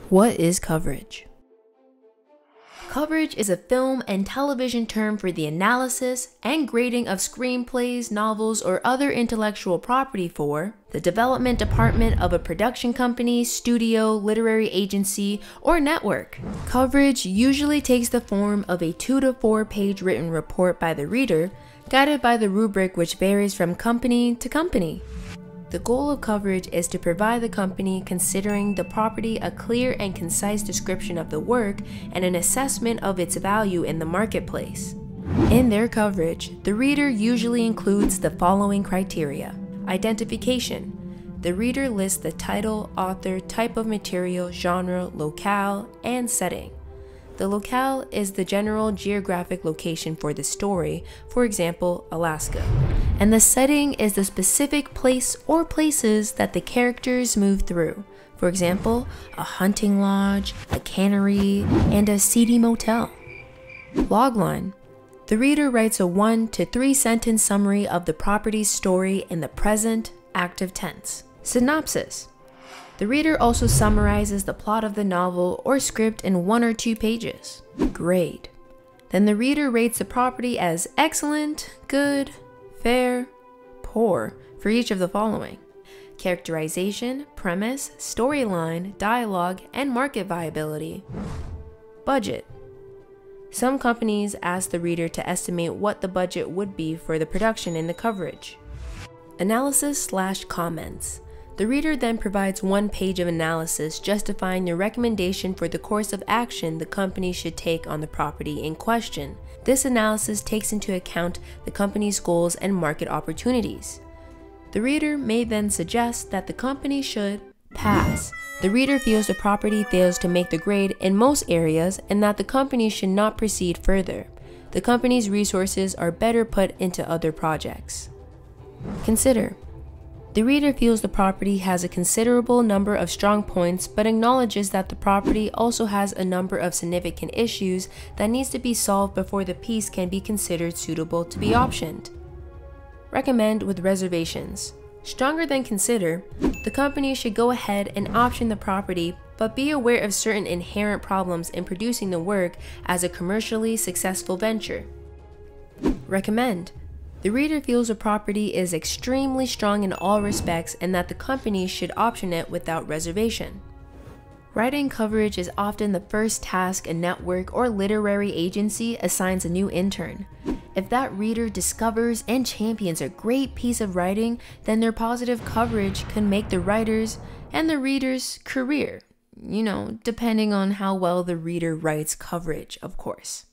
What is coverage? Coverage is a film and television term for the analysis and grading of screenplays, novels, or other intellectual property for the development department of a production company, studio, literary agency, or network. Coverage usually takes the form of a 2 to 4 page written report by the reader, guided by the rubric which varies from company to company. The goal of coverage is to provide the company considering the property a clear and concise description of the work and an assessment of its value in the marketplace. In their coverage, the reader usually includes the following criteria. Identification. The reader lists the title, author, type of material, genre, locale, and setting. The locale is the general geographic location for the story, for example, Alaska. And the setting is the specific place or places that the characters move through. For example, a hunting lodge, a cannery, and a seedy motel. Logline. The reader writes a 1 to 3 sentence summary of the property's story in the present active tense. Synopsis. The reader also summarizes the plot of the novel or script in 1 or 2 pages. Grade. Then the reader rates the property as excellent, good, fair, poor for each of the following: characterization, premise, storyline, dialogue, and market viability. Budget. Some companies ask the reader to estimate what the budget would be for the production in the coverage. Analysis/comments. The reader then provides 1 page of analysis justifying the recommendation for the course of action the company should take on the property in question. This analysis takes into account the company's goals and market opportunities. The reader may then suggest that the company should pass. The reader feels the property fails to make the grade in most areas and that the company should not proceed further. The company's resources are better put into other projects. Consider. The reader feels the property has a considerable number of strong points but acknowledges that the property also has a number of significant issues that needs to be solved before the piece can be considered suitable to be optioned. Recommend with reservations. Stronger than consider, the company should go ahead and option the property but be aware of certain inherent problems in producing the work as a commercially successful venture. Recommend. The reader feels a property is extremely strong in all respects and that the company should option it without reservation. Writing coverage is often the first task a network or literary agency assigns a new intern. If that reader discovers and champions a great piece of writing, then their positive coverage can make the writer's and the reader's career, depending on how well the reader writes coverage, of course.